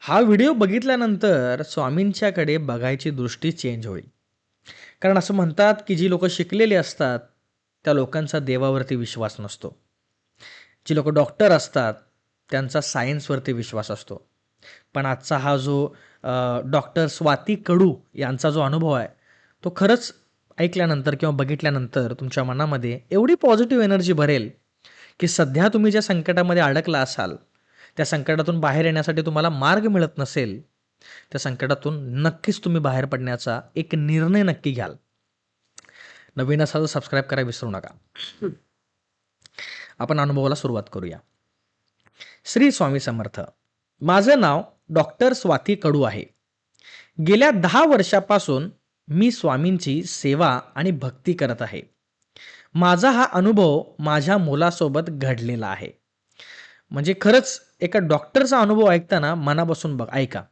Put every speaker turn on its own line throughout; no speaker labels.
हा व्हिडिओ बघितल्यानंतर स्वामींच्याकडे बघायची दृष्टी चेंज होईल. कारण असं म्हणतात, की जी लोकं शिकलेली असतात, त्या लोकांचा देवावरती विश्वास नसतो. जी लोकं डॉक्टर असतात, त्यांचा सायन्सवरती विश्वास असतो. पण आजचा हा जो डॉक्टर स्वाती कडू यांचा जो अनुभव आहे, तो खरंच ऐकल्यानंतर किंवा बघितल्यानंतर तुमच्या मनामध्ये एवढी पॉझिटिव्ह एनर्जी भरेल, की सध्या तुम्ही ज्या संकटामध्ये अडकला असाल, त्या संकटातून बाहेर येण्यासाठी तुम्हाला मार्ग मिळत नसेल, त्या संकटातून नक्कीच तुम्ही बाहेर पडण्याचा एक निर्णय नक्की घ्याल. नवीन असाल तर सबस्क्राईब करायला विसरू नका. आपण अनुभवाला सुरुवात करूया. श्री स्वामी समर्थ. माझं नाव डॉक्टर स्वाती कडू आहे. गेल्या 10 वर्षापासून मी स्वामींची सेवा आणि भक्ती करत आहे. माझा हा अनुभव माझ्या मुलासोबत घडलेला आहे. म्हणजे खरंच एका डॉक्टरचा अनुभव ऐकताना मनापासून ऐका.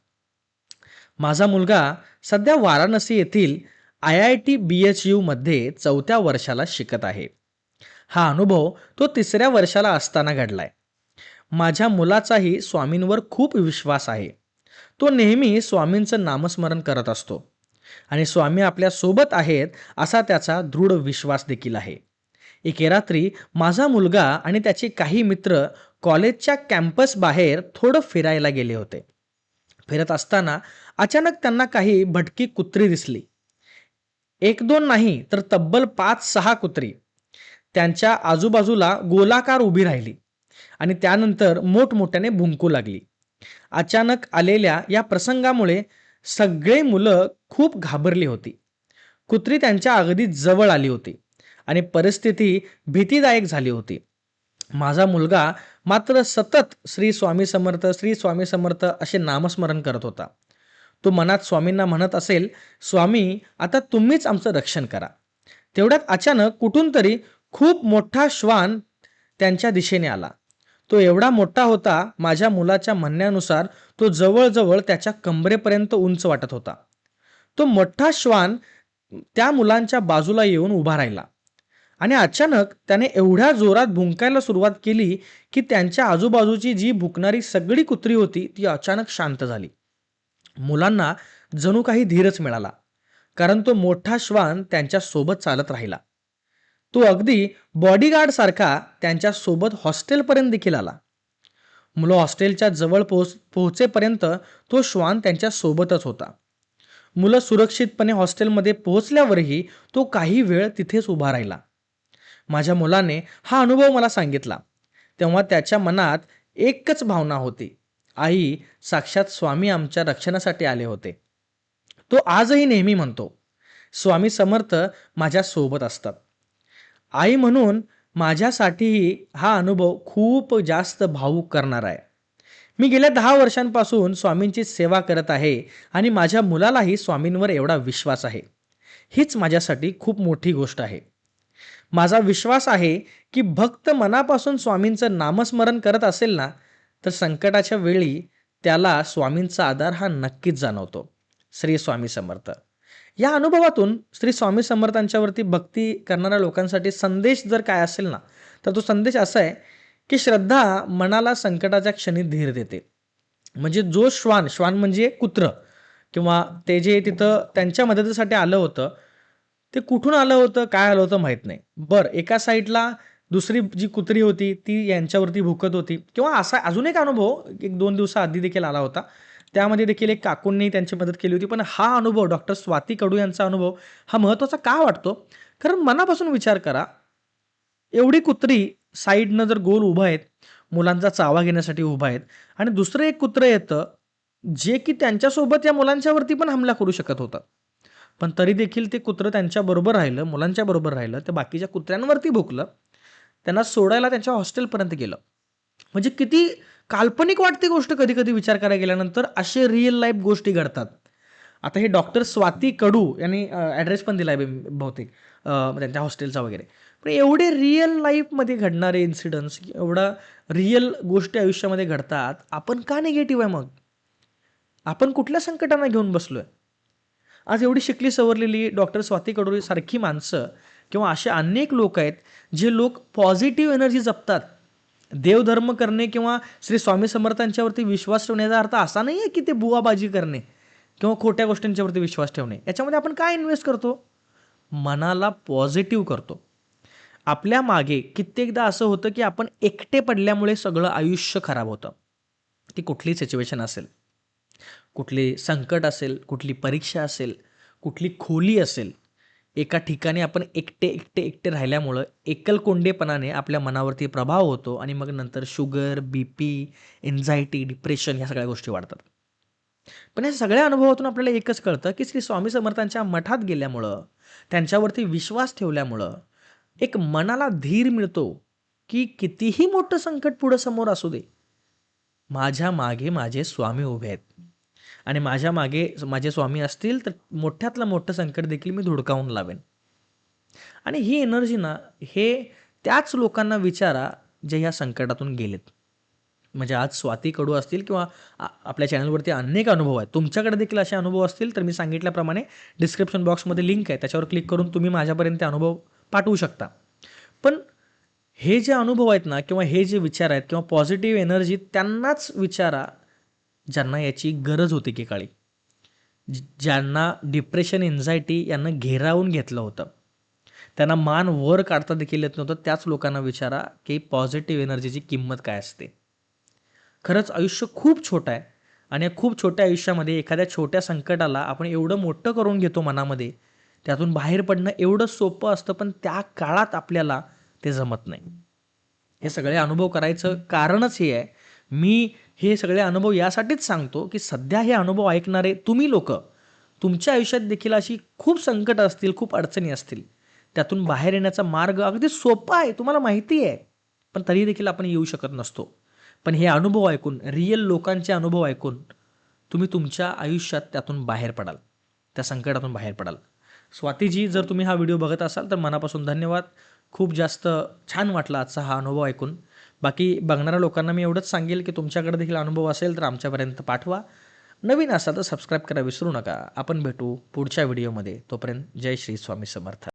माझा मुलगा सध्या वाराणसी येथील IIT BHU मध्ये 4थ्या वर्षाला शिकत आहे. हा अनुभव तो 3ऱ्या वर्षाला असताना घडलाय. माझ्या मुलाचाही स्वामींवर खूप विश्वास आहे. तो नेहमी स्वामींचं नामस्मरण करत असतो आणि स्वामी आपल्या सोबत आहेत असा त्याचा दृढ विश्वास देखील आहे. एके रात्री माझा मुलगा आणि त्याचे काही मित्र कॉलेजच्या कॅम्पस बाहेर थोडं फिरायला गेले होते. फिरत असताना अचानक त्यांना काही भटकी कुत्री दिसली. एक दोन नाही तर तब्बल 5-6 कुत्री त्यांच्या आजूबाजूला गोलाकार उभी राहिली आणि त्यानंतर मोठमोठ्याने भुंकू लागली. अचानक आलेल्या या प्रसंगामुळे सगळे मुलं खूप घाबरली होती. कुत्री त्यांच्या अगदी जवळ आली होती आणि परिस्थिती भीतीदायक झाली होती. माझा मुलगा मात्र सतत श्री स्वामी समर्थ, श्री स्वामी समर्थ असे नामस्मरण करत होता. तो मनात स्वामींना म्हणत असेल, "स्वामी, आता तुम्हीच आमचं रक्षण करा." तेवढ्यात अचानक कुठून तरी खूप मोठा श्वान त्यांच्या दिशेने आला. तो एवढा मोठा होता, माझ्या मुलाच्या म्हणण्यानुसार तो जवळ त्याच्या कंबरेपर्यंत उंच वाटत होता. तो मोठा श्वान त्या मुलांच्या बाजूला येऊन उभा राहिला आणि अचानक त्याने एवढ्या जोरात भुंकायला सुरुवात केली, की त्यांच्या आजूबाजूची जी भुंकणारी सगळी कुत्री होती, ती अचानक शांत झाली. मुलांना जणू काही धीरच मिळाला, कारण तो मोठा श्वान त्यांच्या सोबत चालत राहिला. तो अगदी बॉडीगार्ड सारखा त्यांच्या सोबत हॉस्टेलपर्यंत देखील आला. मुलं हॉस्टेलच्या जवळ पोहोचेपर्यंत तो श्वान त्यांच्या सोबतच होता. मुलं सुरक्षितपणे हॉस्टेलमध्ये पोहोचल्यावरही तो काही वेळ तिथेच उभा राहिला. माझ्या मुलाने हा अनुभव मला सांगितला. तेव्हा त्याच्या मनात एकच भावना होती, आई, साक्षात स्वामी आमच्या रक्षणासाठी आले होते. तो आजही नेहमी म्हणतो, स्वामी समर्थ माझ्या सोबत असतात. आई म्हणून माझ्यासाठीही हा अनुभव खूप जास्त भावूक करणारा आहे. मी गेल्या 10 वर्षांपासून स्वामींची सेवा करत आहे आणि माझ्या मुलालाही स्वामींवर एवढा विश्वास आहे. हीच माझ्यासाठी खूप मोठी गोष्ट आहे. माझा विश्वास आहे, की भक्त मनापासून स्वामींचं नामस्मरण करत असेल ना, तर संकटाच्या वेळी त्याला स्वामींचा आधार हा नक्कीच जाणवतो. श्री स्वामी समर्थ. या अनुभवातून श्री स्वामी समर्थांच्यावरती भक्ती करणाऱ्या लोकांसाठी संदेश जर काय असेल ना, तर तो संदेश असा आहे, की श्रद्धा मनाला संकटाच्या क्षणी धीर देते. म्हणजे जो श्वान, श्वान म्हणजे कुत्रं किंवा ते जे तिथं त्यांच्या मदतीसाठी आलं होतं, ते कुठून आलं होतं, काय आलं होतं माहीत नाही. बरं, एका साईडला दुसरी जी कुत्री होती, ती यांच्यावरती भुकत होती किंवा असा अजून एक अनुभव 1-2 दिवसाआधी देखील आला होता. त्यामध्ये देखील एक काकूंनी त्यांची मदत केली होती. पण हा अनुभव डॉक्टर स्वाती कडू यांचा अनुभव हा महत्त्वाचा का वाटतो? कारण मनापासून विचार करा, एवढी कुत्री साईडनं जर गोल उभं आहेत, मुलांचा चावा घेण्यासाठी उभं आहेत आणि दुसरं एक कुत्रं येतं, जे की त्यांच्यासोबत या मुलांच्यावरती पण हमला करू शकत होतं. पण तरी देखील ते कुत्रं त्यांच्याबरोबर राहिलं, मुलांच्या बरोबर राहिलं. ते बाकीच्या कुत्र्यांवरती भुंकलं. त्यांना सोडायला त्यांच्या हॉस्टेलपर्यंत गेलं. म्हणजे किती काल्पनिक वाटते गोष्ट कधी-कधी विचार करायला गेल्यानंतर असे रिअल लाईफ गोष्टी घडतात. आता हे डॉक्टर स्वाती कडू यांनी ॲड्रेस पण दिलाय बहुतेक त्यांच्या हॉस्टेलचा वगैरे. पण एवढे रिअल लाईफमध्ये घडणारे इन्सिडन्ट्स, एवढा रिअल गोष्टी आयुष्यामध्ये घडतात. आपण का निगेटिव्ह आहे मग? आपण कुठल्या संकटांना घेऊन बसलोय? आज एवढी शिकली सवरलेली डॉक्टर स्वाती कडू सारखी माणसं किंवा असे अनेक लोक आहेत, जे लोक पॉझिटिव्ह एनर्जी जपतात. देवधर्म करणे किंवा श्री स्वामी समर्थांच्यावरती विश्वास ठेवण्याचा अर्थ असा नाही आहे की ते बुवाबाजी करणे किंवा खोट्या गोष्टींच्यावरती विश्वास ठेवणे. याच्यामध्ये आपण काय इन्व्हेस्ट करतो? मनाला पॉझिटिव्ह करतो. आपल्या मागे कित्येकदा असं होतं की आपण एकटे पडल्यामुळे सगळं आयुष्य खराब होतं. ती कुठली सिच्युएशन असेल, कुठली संकट असेल, कुठली परीक्षा असेल, कुठली खोली असेल, एका ठिकाणी आपण एकटे राहिल्यामुळं एकलकोंडेपणाने आपल्या मनावरती प्रभाव होतो आणि मग नंतर शुगर, बीपी, एन्झायटी, डिप्रेशन ह्या सगळ्या गोष्टी वाढतात. पण या सगळ्या अनुभवातून आपल्याला एकच कळतं की श्री स्वामी समर्थांच्या मठात गेल्यामुळं, त्यांच्यावरती विश्वास ठेवल्यामुळं एक मनाला धीर मिळतो की कितीही मोठं संकट पुढं समोर असू दे, माझ्या मागे माझे स्वामी उभे आहेत आणि माझ्या मागे माझे स्वामी असतील तर मोठ्यातलं मोठं संकट देखील मी धुडकावून लावेन. आणि ही एनर्जी ना, हे त्याच लोकांना विचारा जे ह्या संकटातून गेलेत. म्हणजे आज स्वाती कडू असतील किंवा आपल्या चॅनलवरती अनेक अनुभव आहेत. तुमच्याकडे देखील असे अनुभव असतील तर मी सांगितल्याप्रमाणे डिस्क्रिप्शन बॉक्समध्ये लिंक आहे. त्याच्यावर क्लिक करून तुम्ही माझ्यापर्यंत ते अनुभव पाठवू शकता. पण हे जे अनुभव आहेत ना किंवा हे जे विचार आहेत किंवा पॉझिटिव्ह एनर्जी त्यांनाच विचारा ज्यांना याची गरज होती की काळी. ज्यांना डिप्रेशन, एन्झायटी यांना घेरावून घेतलं होतं. त्यांना मान वर काढता देखील येत नव्हतं. त्याच लोकांना विचारा की पॉझिटिव्ह एनर्जीची किंमत काय असते. खरंच आयुष्य खूप छोटं आहे आणि या खूप छोट्या आयुष्यामध्ये एखाद्या छोट्या संकटाला आपण एवढं मोठं करून घेतो मनामध्ये, त्यातून बाहेर पडणं एवढं सोपं असतं, पण त्या काळात आपल्याला ते जमत नाही. हे सगळे अनुभव करायचं कारणच हे आहे. मी हे सगळे अनुभव यासाठीच सांगतो की सध्या हे अनुभव ऐकणारे तुम्ही लोकं, तुमच्या आयुष्यात देखील अशी खूप संकट असतील, खूप अडचणी असतील. त्यातून बाहेर येण्याचा मार्ग अगदी सोपा आहे, तुम्हाला माहिती आहे. पण तरी देखील आपण येऊ शकत नसतो. पण हे अनुभव ऐकून, रिअल लोकांचे अनुभव ऐकून तुम्ही तुमच्या आयुष्यात त्यातून बाहेर पडाल. त्या संकटातून बाहेर पडाल. स्वातीजी, जर तुम्ही हा व्हिडिओ बघत असाल तर मनापासून धन्यवाद. खूप जास्त छान वाटला आजचा हा अनुभव ऐकून. बाकी बघणाऱ्या लोकांना मी एवढंच सांगेल की तुमच्याकडे देखील अनुभव असेल तर आमच्यापर्यंत पाठवा. नवीन असाल तर सबस्क्राईब करायला विसरू नका. आपण भेटू पुढच्या व्हिडिओमध्ये. तोपर्यंत जय श्री स्वामी समर्थ.